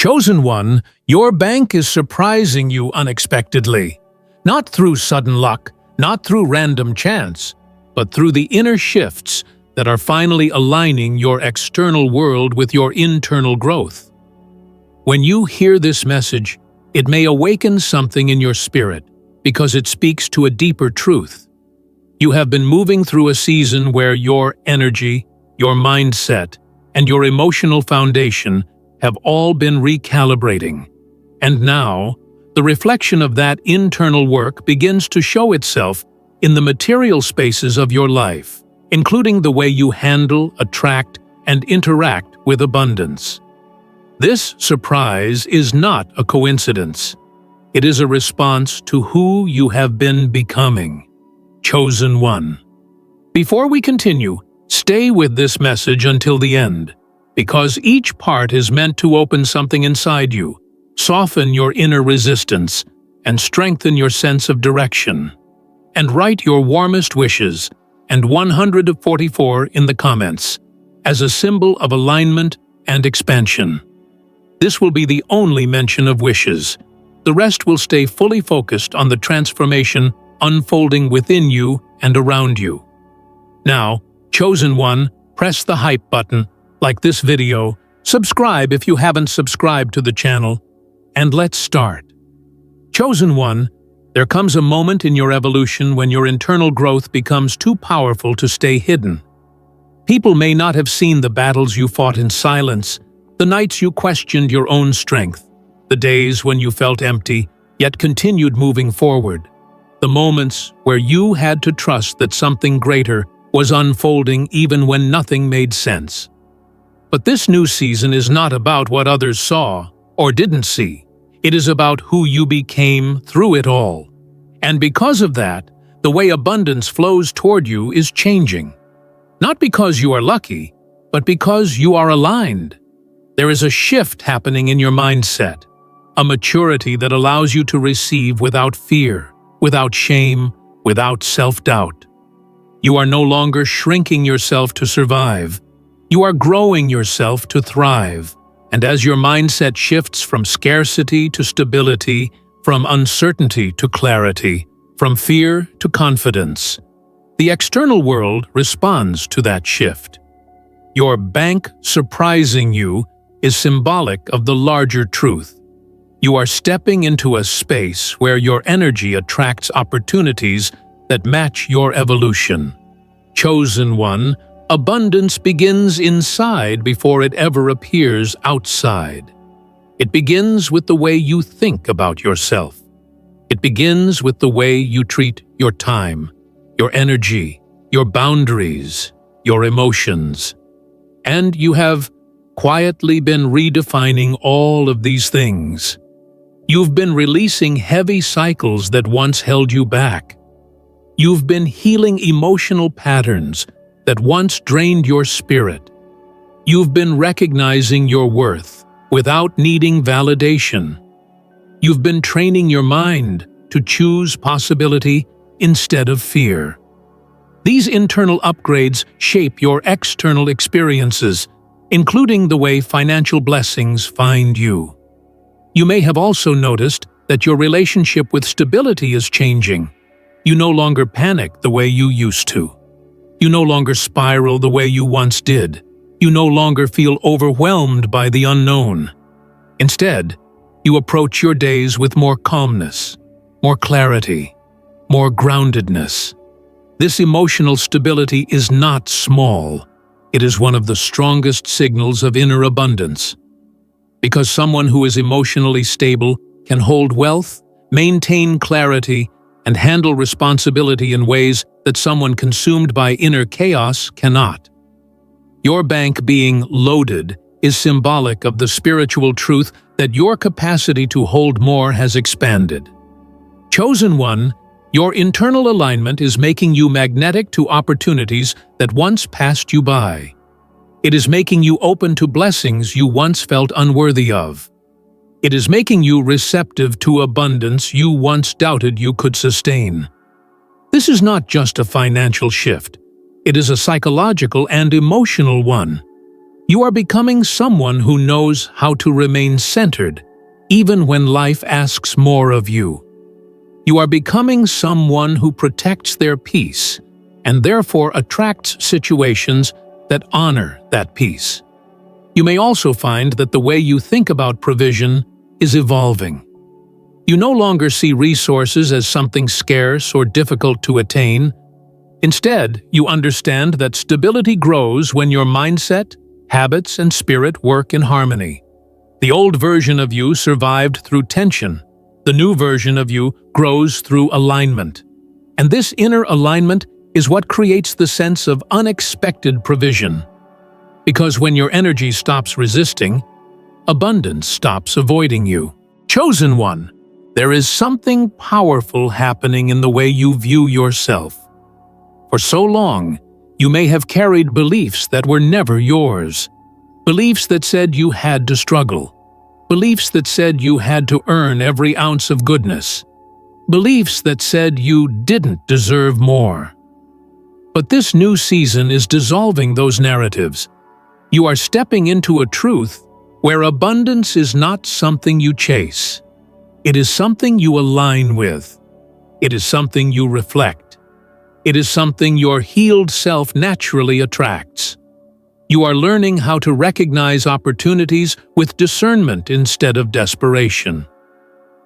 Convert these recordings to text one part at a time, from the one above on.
Chosen one, your bank is surprising you unexpectedly. Not through sudden luck, not through random chance, but through the inner shifts that are finally aligning your external world with your internal growth. When you hear this message, it may awaken something in your spirit because it speaks to a deeper truth. You have been moving through a season where your energy, your mindset, and your emotional foundation have all been recalibrating. And now, the reflection of that internal work begins to show itself in the material spaces of your life, including the way you handle, attract, and interact with abundance. This surprise is not a coincidence. It is a response to who you have been becoming. Chosen one. Before we continue, stay with this message until the end, because each part is meant to open something inside you, soften your inner resistance, and strengthen your sense of direction. And write your warmest wishes and 144 in the comments as a symbol of alignment and expansion. This will be the only mention of wishes. The rest will stay fully focused on the transformation unfolding within you and around you. Now, Chosen One, press the hype button, like this video, subscribe if you haven't subscribed to the channel, and let's start. Chosen One, there comes a moment in your evolution when your internal growth becomes too powerful to stay hidden. People may not have seen the battles you fought in silence, the nights you questioned your own strength, the days when you felt empty, yet continued moving forward, the moments where you had to trust that something greater was unfolding even when nothing made sense. But this new season is not about what others saw or didn't see. It is about who you became through it all. And because of that, the way abundance flows toward you is changing. Not because you are lucky, but because you are aligned. There is a shift happening in your mindset, a maturity that allows you to receive without fear, without shame, without self-doubt. You are no longer shrinking yourself to survive. You are growing yourself to thrive. And as your mindset shifts from scarcity to stability, from uncertainty to clarity, from fear to confidence, the external world responds to that shift. Your bank surprising you is symbolic of the larger truth. You are stepping into a space where your energy attracts opportunities that match your evolution. Chosen One, abundance begins inside before it ever appears outside. It begins with the way you think about yourself. It begins with the way you treat your time, your energy, your boundaries, your emotions. And you have quietly been redefining all of these things. You've been releasing heavy cycles that once held you back. You've been healing emotional patterns that once drained your spirit. You've been recognizing your worth without needing validation. You've been training your mind to choose possibility instead of fear. These internal upgrades shape your external experiences, including the way financial blessings find you. You may have also noticed that your relationship with stability is changing. You no longer panic the way you used to. You no longer spiral the way you once did. You no longer feel overwhelmed by the unknown. Instead, you approach your days with more calmness, more clarity, more groundedness. This emotional stability is not small. It is one of the strongest signals of inner abundance. Because someone who is emotionally stable can hold wealth, maintain clarity, and handle responsibility in ways that someone consumed by inner chaos cannot. Your bank being loaded is symbolic of the spiritual truth that your capacity to hold more has expanded. Chosen One, your internal alignment is making you magnetic to opportunities that once passed you by. It is making you open to blessings you once felt unworthy of. It is making you receptive to abundance you once doubted you could sustain. This is not just a financial shift. It is a psychological and emotional one. You are becoming someone who knows how to remain centered, even when life asks more of you. You are becoming someone who protects their peace, and therefore attracts situations that honor that peace. You may also find that the way you think about provision is evolving. You no longer see resources as something scarce or difficult to attain. Instead, you understand that stability grows when your mindset, habits, and spirit work in harmony. The old version of you survived through tension. The new version of you grows through alignment. And this inner alignment is what creates the sense of unexpected provision. Because when your energy stops resisting, abundance stops avoiding you. Chosen one, there is something powerful happening in the way you view yourself. For so long, you may have carried beliefs that were never yours. Beliefs that said you had to struggle. Beliefs that said you had to earn every ounce of goodness. Beliefs that said you didn't deserve more. But this new season is dissolving those narratives. You are stepping into a truth where abundance is not something you chase. It is something you align with. It is something you reflect. It is something your healed self naturally attracts. You are learning how to recognize opportunities with discernment instead of desperation.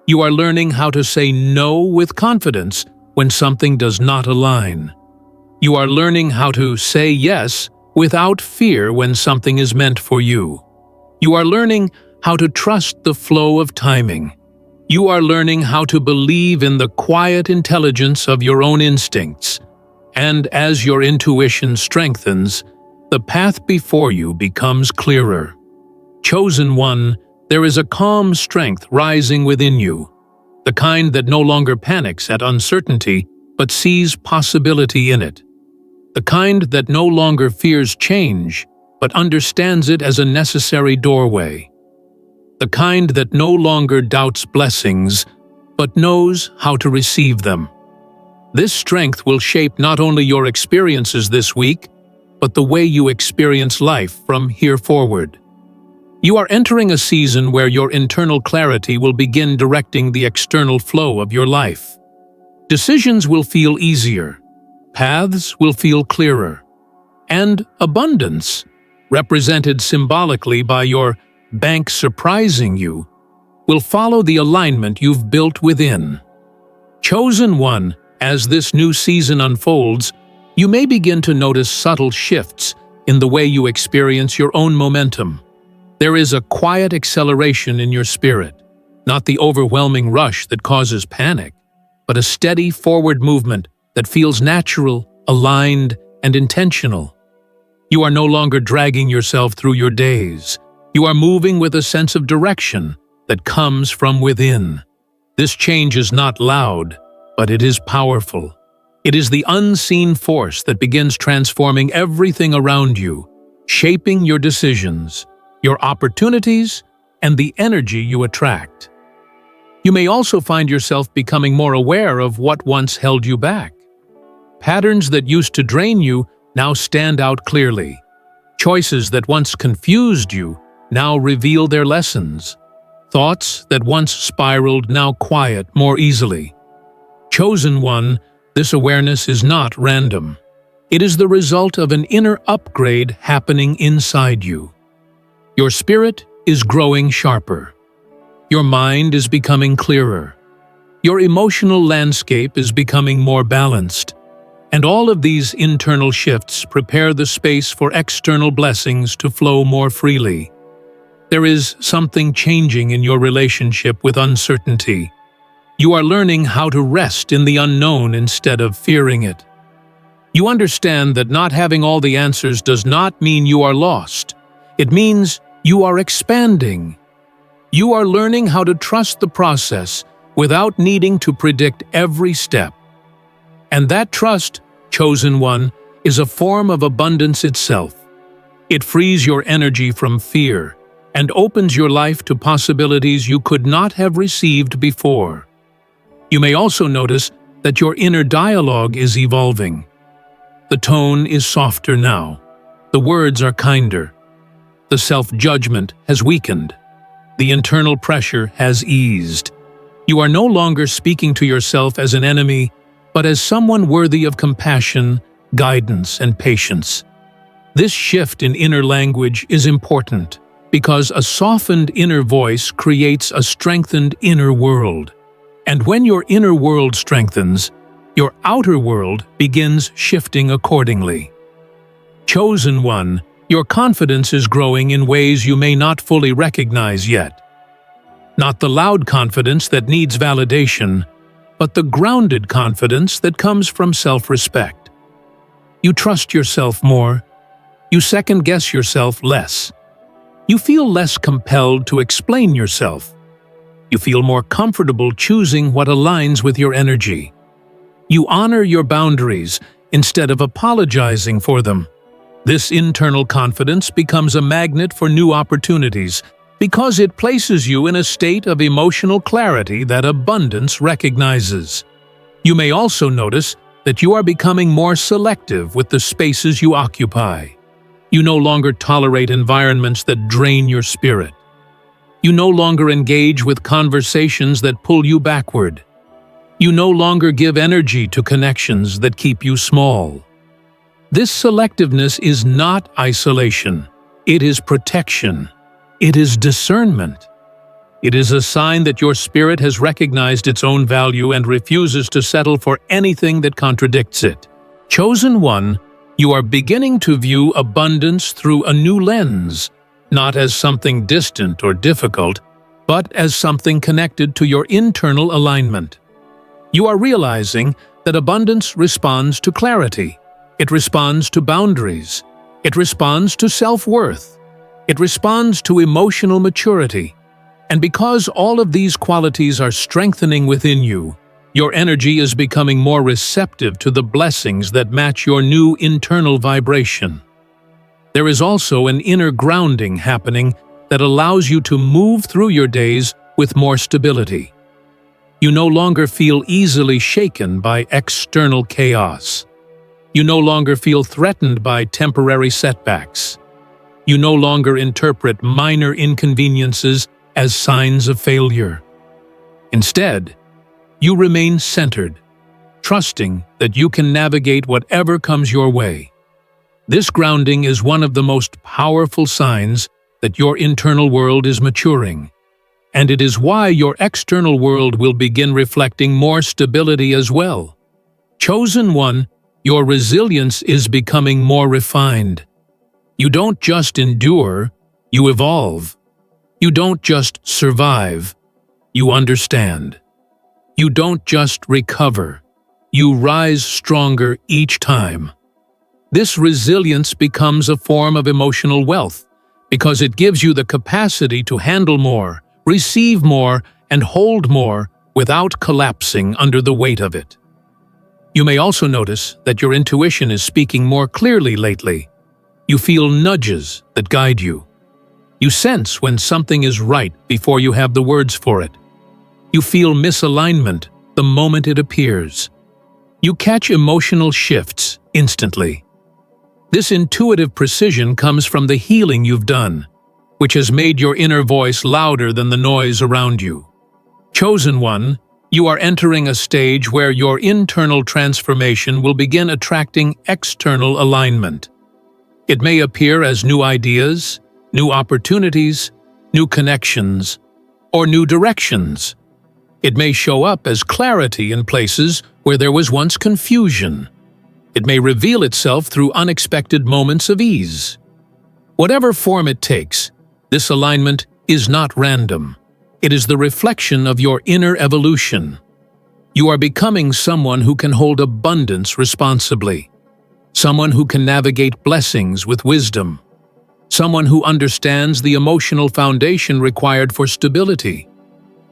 You are learning how to say no with confidence when something does not align. You are learning how to say yes without fear when something is meant for you. You are learning how to trust the flow of timing. You are learning how to believe in the quiet intelligence of your own instincts. And as your intuition strengthens, the path before you becomes clearer. Chosen one, there is a calm strength rising within you, the kind that no longer panics at uncertainty but sees possibility in it. The kind that no longer fears change but understands it as a necessary doorway. The kind that no longer doubts blessings but knows how to receive them. This strength will shape not only your experiences this week, but the way you experience life from here forward. You are entering a season where your internal clarity will begin directing the external flow of your life. Decisions will feel easier, paths will feel clearer, and abundance, represented symbolically by your bank surprising you, will follow the alignment you've built within. Chosen one, as this new season unfolds, you may begin to notice subtle shifts in the way you experience your own momentum. There is a quiet acceleration in your spirit, not the overwhelming rush that causes panic, but a steady forward movement that feels natural, aligned, and intentional. You are no longer dragging yourself through your days. You are moving with a sense of direction that comes from within. This change is not loud, but it is powerful. It is the unseen force that begins transforming everything around you, shaping your decisions, your opportunities, and the energy you attract. You may also find yourself becoming more aware of what once held you back. Patterns that used to drain you now stand out clearly. Choices that once confused you now reveal their lessons. Thoughts that once spiraled now quiet more easily. Chosen one, this awareness is not random. It is the result of an inner upgrade happening inside you. Your spirit is growing sharper. Your mind is becoming clearer. Your emotional landscape is becoming more balanced. And all of these internal shifts prepare the space for external blessings to flow more freely. There is something changing in your relationship with uncertainty. You are learning how to rest in the unknown instead of fearing it. You understand that not having all the answers does not mean you are lost. It means you are expanding. You are learning how to trust the process without needing to predict every step. And that trust, chosen one, is a form of abundance itself. It frees your energy from fear and opens your life to possibilities you could not have received before. You may also notice that your inner dialogue is evolving. The tone is softer now. The words are kinder. The self-judgment has weakened. The internal pressure has eased. You are no longer speaking to yourself as an enemy, but as someone worthy of compassion, guidance, and patience. This shift in inner language is important because a softened inner voice creates a strengthened inner world. And when your inner world strengthens, your outer world begins shifting accordingly. Chosen one, your confidence is growing in ways you may not fully recognize yet. Not the loud confidence that needs validation, but the grounded confidence that comes from self-respect. You trust yourself more. You second-guess yourself less. You feel less compelled to explain yourself. You feel more comfortable choosing what aligns with your energy. You honor your boundaries instead of apologizing for them. This internal confidence becomes a magnet for new opportunities because it places you in a state of emotional clarity that abundance recognizes. You may also notice that you are becoming more selective with the spaces you occupy. You no longer tolerate environments that drain your spirit. You no longer engage with conversations that pull you backward. You no longer give energy to connections that keep you small. This selectiveness is not isolation. It is protection. It is discernment. It is a sign that your spirit has recognized its own value and refuses to settle for anything that contradicts it. Chosen one, you are beginning to view abundance through a new lens, not as something distant or difficult, but as something connected to your internal alignment. You are realizing that abundance responds to clarity. It responds to boundaries. It responds to self-worth. It responds to emotional maturity. And because all of these qualities are strengthening within you, your energy is becoming more receptive to the blessings that match your new internal vibration. There is also an inner grounding happening that allows you to move through your days with more stability. You no longer feel easily shaken by external chaos. You no longer feel threatened by temporary setbacks. You no longer interpret minor inconveniences as signs of failure. Instead, you remain centered, trusting that you can navigate whatever comes your way. This grounding is one of the most powerful signs that your internal world is maturing, and it is why your external world will begin reflecting more stability as well. Chosen one, your resilience is becoming more refined. You don't just endure, you evolve. You don't just survive, you understand. You don't just recover, you rise stronger each time. This resilience becomes a form of emotional wealth because it gives you the capacity to handle more, receive more, and hold more without collapsing under the weight of it. You may also notice that your intuition is speaking more clearly lately. You feel nudges that guide you. You sense when something is right before you have the words for it. You feel misalignment the moment it appears. You catch emotional shifts instantly. This intuitive precision comes from the healing you've done, which has made your inner voice louder than the noise around you. Chosen one, you are entering a stage where your internal transformation will begin attracting external alignment. It may appear as new ideas, new opportunities, new connections, or new directions. It may show up as clarity in places where there was once confusion. It may reveal itself through unexpected moments of ease. Whatever form it takes, this alignment is not random. It is the reflection of your inner evolution. You are becoming someone who can hold abundance responsibly, someone who can navigate blessings with wisdom, someone who understands the emotional foundation required for stability,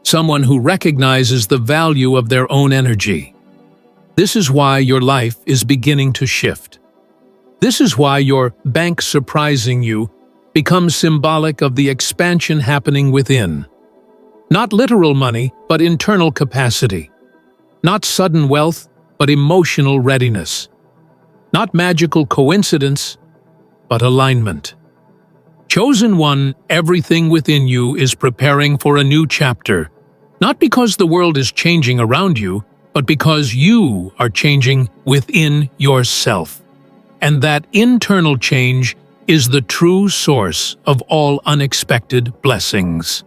someone who recognizes the value of their own energy. This is why your life is beginning to shift. This is why your bank surprising you becomes symbolic of the expansion happening within. Not literal money, but internal capacity. Not sudden wealth, but emotional readiness. Not magical coincidence, but alignment. Chosen one, everything within you is preparing for a new chapter, not because the world is changing around you, but because you are changing within yourself. And that internal change is the true source of all unexpected blessings.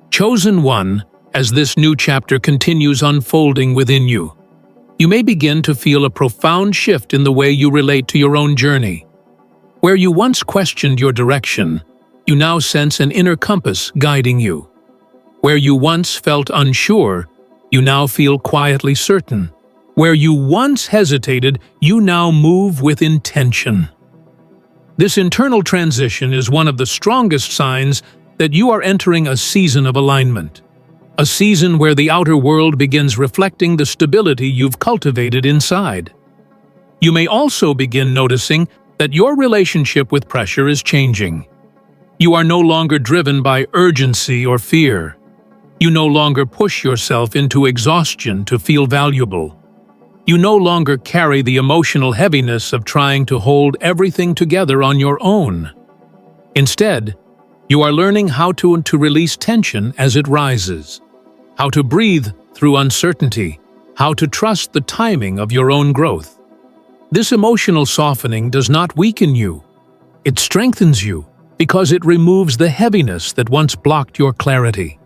Chosen one, as this new chapter continues unfolding within you, you may begin to feel a profound shift in the way you relate to your own journey. Where you once questioned your direction, you now sense an inner compass guiding you. Where you once felt unsure, you now feel quietly certain. Where you once hesitated, you now move with intention. This internal transition is one of the strongest signs that you are entering a season of alignment. A season where the outer world begins reflecting the stability you've cultivated inside. You may also begin noticing that your relationship with pressure is changing. You are no longer driven by urgency or fear. You no longer push yourself into exhaustion to feel valuable. You no longer carry the emotional heaviness of trying to hold everything together on your own. Instead, you are learning how to release tension as it rises, how to breathe through uncertainty, how to trust the timing of your own growth. This emotional softening does not weaken you. It strengthens you because it removes the heaviness that once blocked your clarity.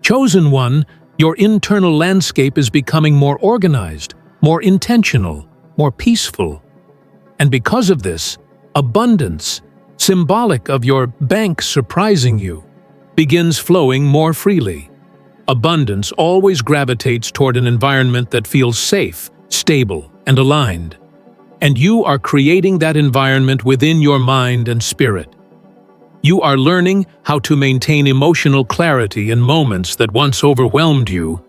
Chosen one, your internal landscape is becoming more organized, more intentional, more peaceful. And because of this, abundance, symbolic of your bank surprising you, begins flowing more freely. Abundance always gravitates toward an environment that feels safe, stable, and aligned. And you are creating that environment within your mind and spirit. You are learning how to maintain emotional clarity in moments that once overwhelmed you,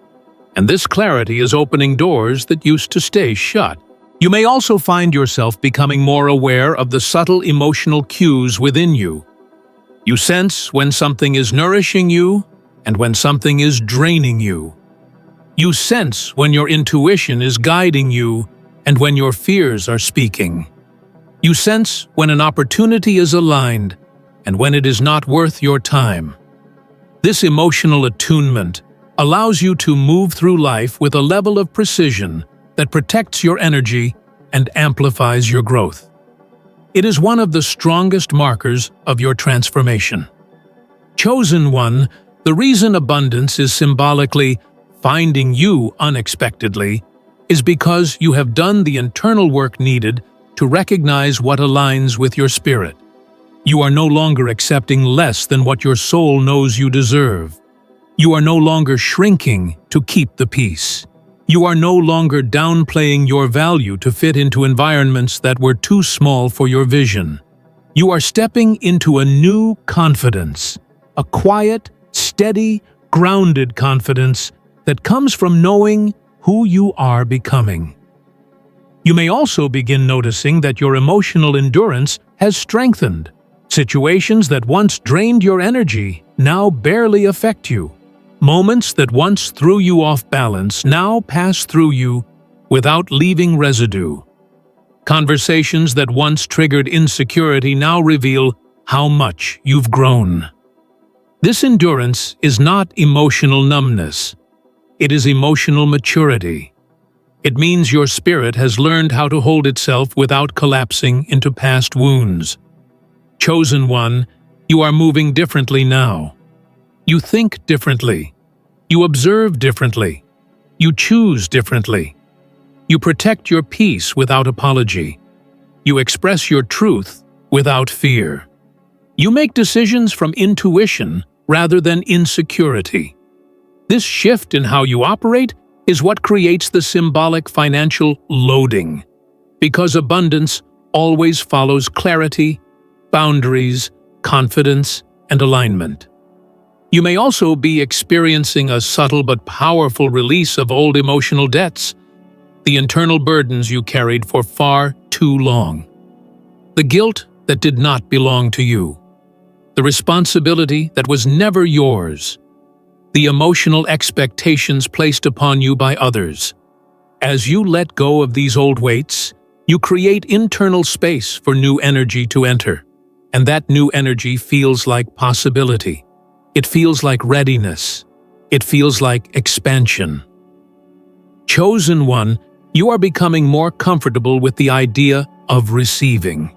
and this clarity is opening doors that used to stay shut. You may also find yourself becoming more aware of the subtle emotional cues within you. You sense when something is nourishing you and when something is draining you. You sense when your intuition is guiding you and when your fears are speaking. You sense when an opportunity is aligned and when it is not worth your time. This emotional attunement allows you to move through life with a level of precision that protects your energy and amplifies your growth. It is one of the strongest markers of your transformation. Chosen one, the reason abundance is symbolically finding you unexpectedly is because you have done the internal work needed to recognize what aligns with your spirit. You are no longer accepting less than what your soul knows you deserve. You are no longer shrinking to keep the peace. You are no longer downplaying your value to fit into environments that were too small for your vision. You are stepping into a new confidence, a quiet, steady, grounded confidence that comes from knowing who you are becoming. You may also begin noticing that your emotional endurance has strengthened. Situations that once drained your energy now barely affect you. Moments that once threw you off balance now pass through you without leaving residue. Conversations that once triggered insecurity now reveal how much you've grown. This endurance is not emotional numbness. It is emotional maturity. It means your spirit has learned how to hold itself without collapsing into past wounds. Chosen one, you are moving differently now. You think differently. You observe differently. You choose differently. You protect your peace without apology. You express your truth without fear. You make decisions from intuition rather than insecurity. This shift in how you operate is what creates the symbolic financial loading, because abundance always follows clarity, boundaries, confidence, and alignment. You may also be experiencing a subtle but powerful release of old emotional debts, the internal burdens you carried for far too long. The guilt that did not belong to you. The responsibility that was never yours. The emotional expectations placed upon you by others. As you let go of these old weights, you create internal space for new energy to enter. And that new energy feels like possibility. It feels like readiness. It feels like expansion. Chosen one, you are becoming more comfortable with the idea of receiving.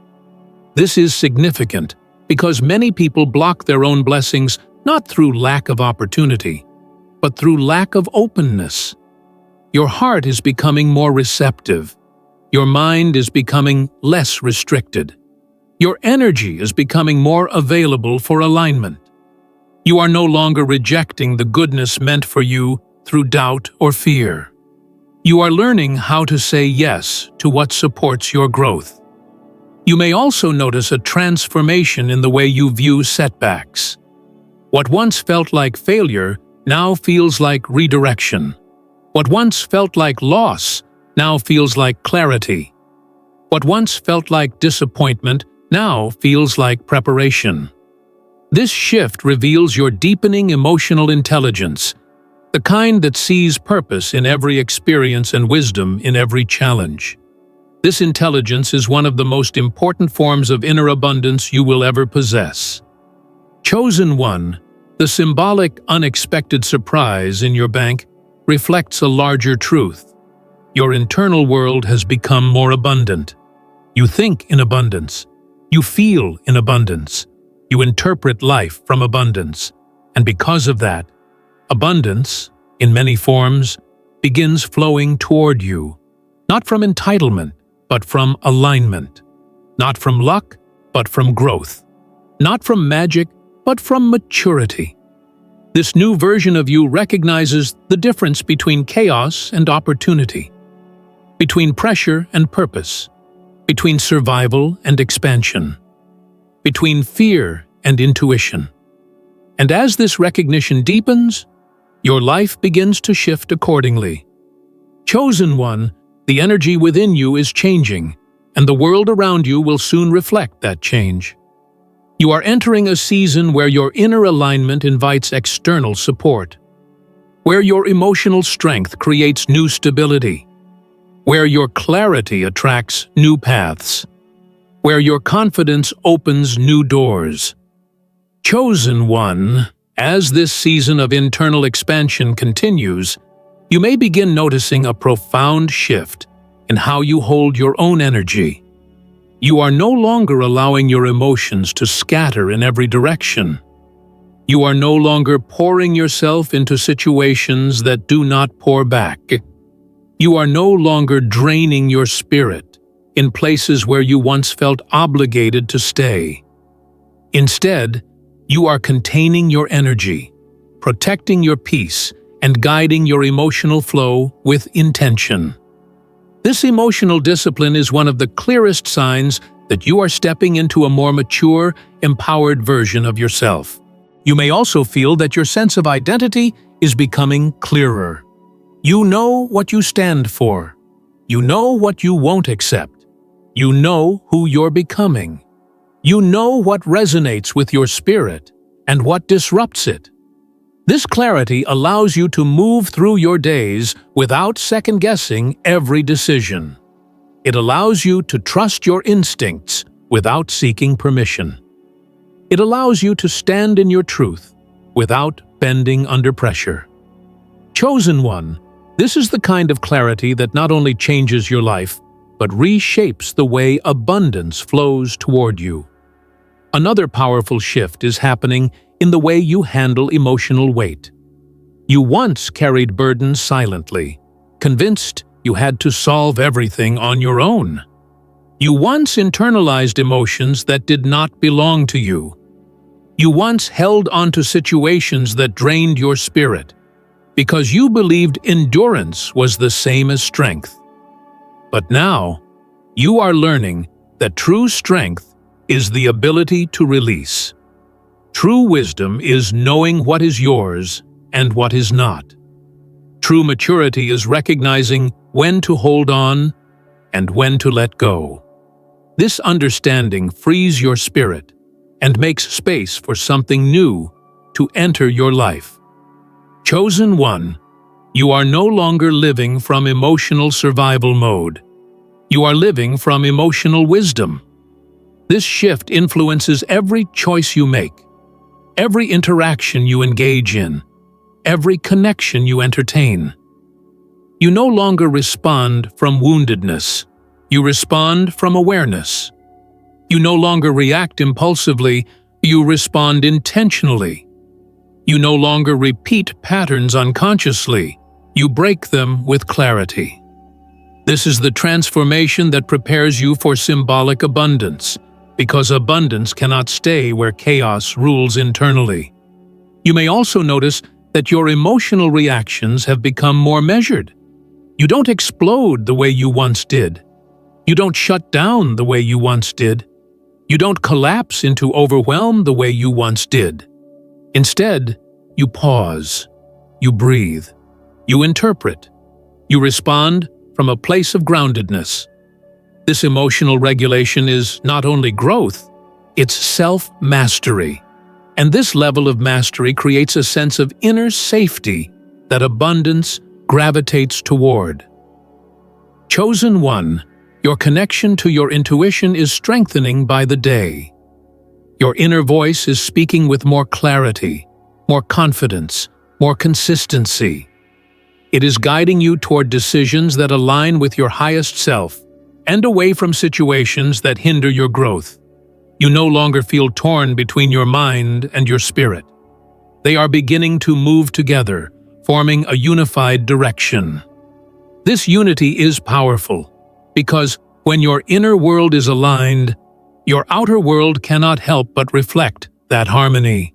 This is significant because many people block their own blessings not through lack of opportunity, but through lack of openness. Your heart is becoming more receptive. Your mind is becoming less restricted. Your energy is becoming more available for alignment. You are no longer rejecting the goodness meant for you through doubt or fear. You are learning how to say yes to what supports your growth. You may also notice a transformation in the way you view setbacks. What once felt like failure now feels like redirection. What once felt like loss now feels like clarity. What once felt like disappointment now feels like preparation. This shift reveals your deepening emotional intelligence, the kind that sees purpose in every experience and wisdom in every challenge. This intelligence is one of the most important forms of inner abundance you will ever possess. Chosen one, the symbolic, unexpected surprise in your bank reflects a larger truth. Your internal world has become more abundant. You think in abundance. You feel in abundance. You interpret life from abundance. And because of that, abundance, in many forms, begins flowing toward you, not from entitlement, but from alignment, not from luck, but from growth, not from magic, but from maturity. This new version of you recognizes the difference between chaos and opportunity, between pressure and purpose, between survival and expansion, between fear and intuition. And as this recognition deepens, your life begins to shift accordingly. Chosen one, the energy within you is changing, and the world around you will soon reflect that change. You are entering a season where your inner alignment invites external support, where your emotional strength creates new stability, where your clarity attracts new paths, where your confidence opens new doors. Chosen one, as this season of internal expansion continues, you may begin noticing a profound shift in how you hold your own energy. You are no longer allowing your emotions to scatter in every direction. You are no longer pouring yourself into situations that do not pour back. You are no longer draining your spirit in places where you once felt obligated to stay. Instead, you are containing your energy, protecting your peace, and guiding your emotional flow with intention. This emotional discipline is one of the clearest signs that you are stepping into a more mature, empowered version of yourself. You may also feel that your sense of identity is becoming clearer. You know what you stand for. You know what you won't accept. You know who you're becoming. You know what resonates with your spirit and what disrupts it. This clarity allows you to move through your days without second-guessing every decision. It allows you to trust your instincts without seeking permission. It allows you to stand in your truth without bending under pressure. Chosen one, this is the kind of clarity that not only changes your life, but reshapes the way abundance flows toward you. Another powerful shift is happening in the way you handle emotional weight. You once carried burdens silently, convinced you had to solve everything on your own. You once internalized emotions that did not belong to you. You once held onto situations that drained your spirit, because you believed endurance was the same as strength. But now, you are learning that true strength is the ability to release. True wisdom is knowing what is yours and what is not. True maturity is recognizing when to hold on and when to let go. This understanding frees your spirit and makes space for something new to enter your life. Chosen one, you are no longer living from emotional survival mode. You are living from emotional wisdom. This shift influences every choice you make, every interaction you engage in, every connection you entertain. You no longer respond from woundedness. You respond from awareness. You no longer react impulsively. You respond intentionally. You no longer repeat patterns unconsciously. You break them with clarity. This is the transformation that prepares you for symbolic abundance, because abundance cannot stay where chaos rules internally. You may also notice that your emotional reactions have become more measured. You don't explode the way you once did. You don't shut down the way you once did. You don't collapse into overwhelm the way you once did. Instead, you pause, you breathe, you interpret, you respond from a place of groundedness. This emotional regulation is not only growth, it's self-mastery. And this level of mastery creates a sense of inner safety that abundance gravitates toward. Chosen one, your connection to your intuition is strengthening by the day. Your inner voice is speaking with more clarity, more confidence, more consistency. It is guiding you toward decisions that align with your highest self and away from situations that hinder your growth. You no longer feel torn between your mind and your spirit. They are beginning to move together, forming a unified direction. This unity is powerful, because when your inner world is aligned, your outer world cannot help but reflect that harmony.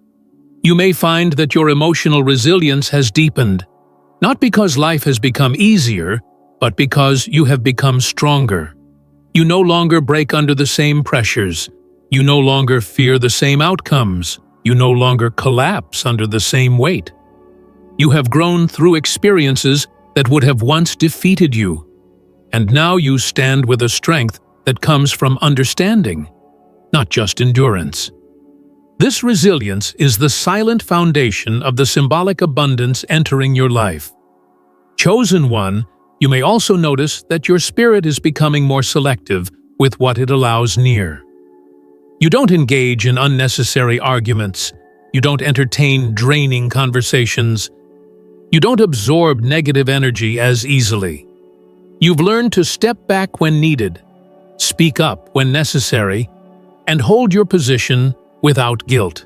You may find that your emotional resilience has deepened, not because life has become easier, but because you have become stronger. You no longer break under the same pressures. You no longer fear the same outcomes. You no longer collapse under the same weight. You have grown through experiences that would have once defeated you, and now you stand with a strength that comes from understanding, not just endurance. This resilience is the silent foundation of the symbolic abundance entering your life. Chosen one, you may also notice that your spirit is becoming more selective with what it allows near. You don't engage in unnecessary arguments. You don't entertain draining conversations. You don't absorb negative energy as easily. You've learned to step back when needed, speak up when necessary, and hold your position without guilt.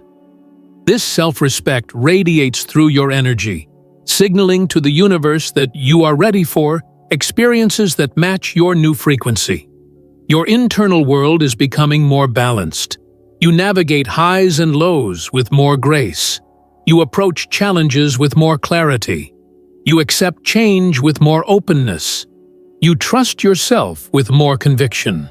This self-respect radiates through your energy, signaling to the universe that you are ready for experiences that match your new frequency. Your internal world is becoming more balanced. You navigate highs and lows with more grace. You approach challenges with more clarity. You accept change with more openness. You trust yourself with more conviction.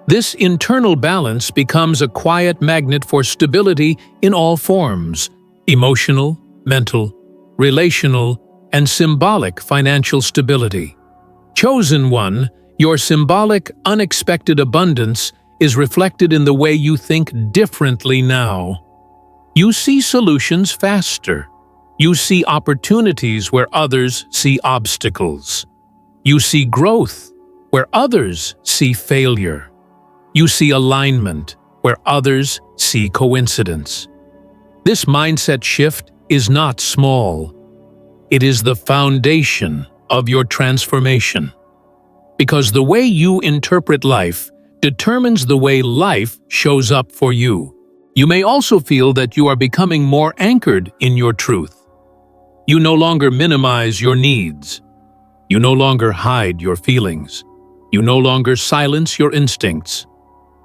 This internal balance becomes a quiet magnet for stability in all forms: emotional, mental, relational, and symbolic financial stability. Chosen one, your symbolic, unexpected abundance is reflected in the way you think differently now. You see solutions faster. You see opportunities where others see obstacles. You see growth where others see failure. You see alignment where others see coincidence. This mindset shift is not small. It is the foundation of your transformation. Because the way you interpret life determines the way life shows up for you. You may also feel that you are becoming more anchored in your truth. You no longer minimize your needs. You no longer hide your feelings. You no longer silence your instincts.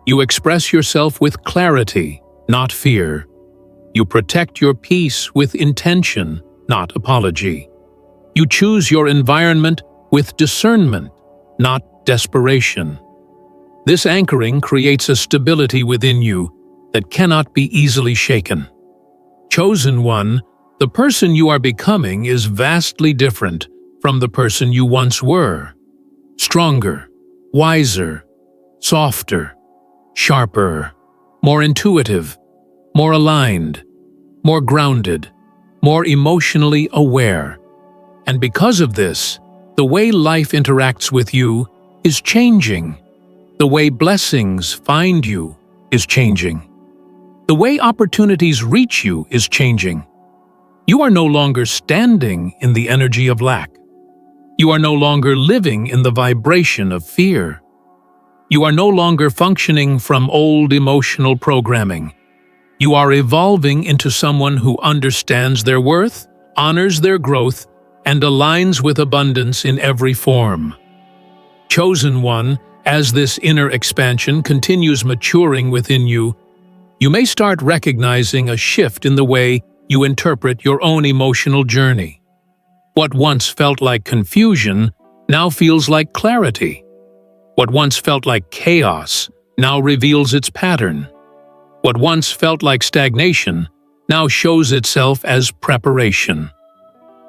You express yourself with clarity, not fear. You protect your peace with intention, not apology. You choose your environment with discernment, not desperation. This anchoring creates a stability within you that cannot be easily shaken. Chosen one, the person you are becoming is vastly different from the person you once were. Stronger, wiser, softer, sharper, more intuitive, more aligned, more grounded, more emotionally aware. And because of this, the way life interacts with you is changing. The way blessings find you is changing. The way opportunities reach you is changing. You are no longer standing in the energy of lack. You are no longer living in the vibration of fear. You are no longer functioning from old emotional programming. You are evolving into someone who understands their worth, honors their growth, and aligns with abundance in every form. Chosen one, as this inner expansion continues maturing within you, you may start recognizing a shift in the way you interpret your own emotional journey. What once felt like confusion now feels like clarity. What once felt like chaos now reveals its pattern. What once felt like stagnation now shows itself as preparation.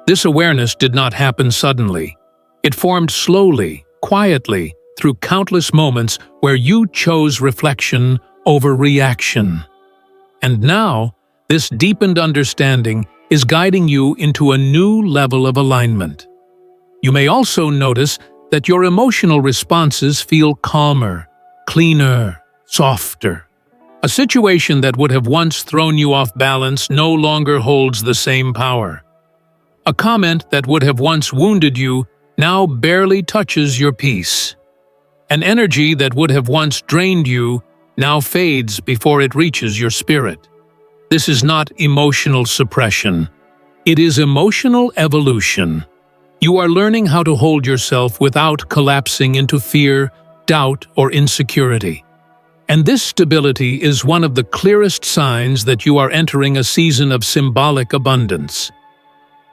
This awareness did not happen suddenly. It formed slowly, quietly, through countless moments where you chose reflection over reaction. And now, this deepened understanding is guiding you into a new level of alignment. You may also notice that your emotional responses feel calmer, cleaner, softer. A situation that would have once thrown you off balance no longer holds the same power. A comment that would have once wounded you now barely touches your peace. An energy that would have once drained you now fades before it reaches your spirit. This is not emotional suppression. It is emotional evolution. You are learning how to hold yourself without collapsing into fear, doubt, or insecurity. And this stability is one of the clearest signs that you are entering a season of symbolic abundance.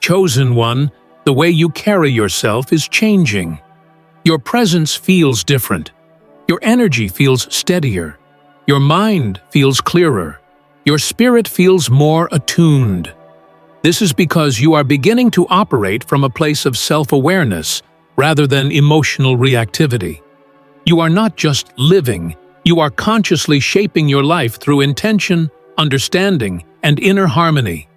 Chosen one, the way you carry yourself is changing. Your presence feels different. Your energy feels steadier. Your mind feels clearer. Your spirit feels more attuned. This is because you are beginning to operate from a place of self-awareness rather than emotional reactivity. You are not just living, you are consciously shaping your life through intention, understanding, and inner harmony.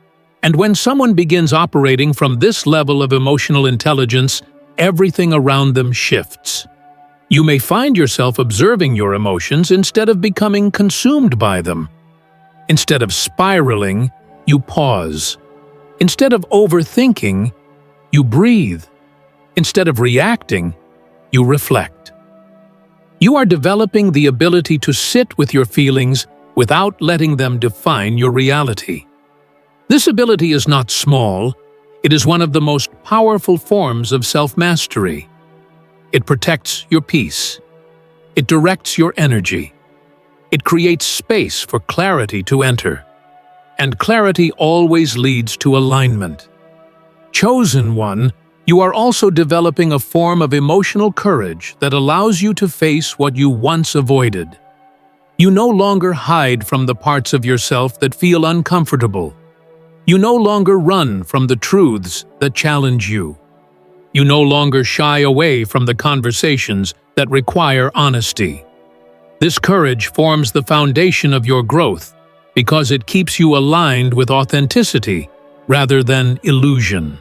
And when someone begins operating from this level of emotional intelligence, everything around them shifts. You may find yourself observing your emotions instead of becoming consumed by them. Instead of spiraling, you pause. Instead of overthinking, you breathe. Instead of reacting, you reflect. You are developing the ability to sit with your feelings without letting them define your reality. This ability is not small, it is one of the most powerful forms of self-mastery. It protects your peace. It directs your energy. It creates space for clarity to enter. And clarity always leads to alignment. Chosen one, you are also developing a form of emotional courage that allows you to face what you once avoided. You no longer hide from the parts of yourself that feel uncomfortable. You no longer run from the truths that challenge you. You no longer shy away from the conversations that require honesty. This courage forms the foundation of your growth because it keeps you aligned with authenticity rather than illusion.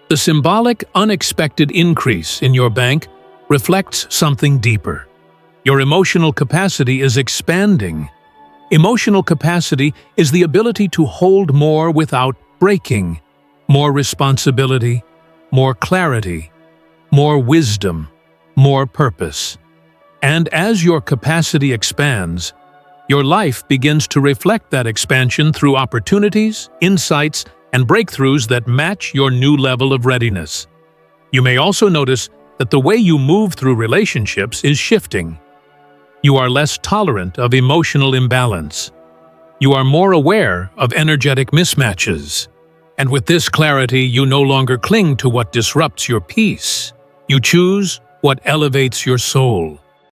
The symbolic, unexpected increase in your bank reflects something deeper. Your emotional capacity is expanding. Emotional capacity is the ability to hold more without breaking, more responsibility, more clarity, more wisdom, more purpose. And as your capacity expands, your life begins to reflect that expansion through opportunities, insights, and breakthroughs that match your new level of readiness. You may also notice that the way you move through relationships is shifting. You are less tolerant of emotional imbalance. You are more aware of energetic mismatches. And with this clarity, you no longer cling to what disrupts your peace. You choose what elevates your soul.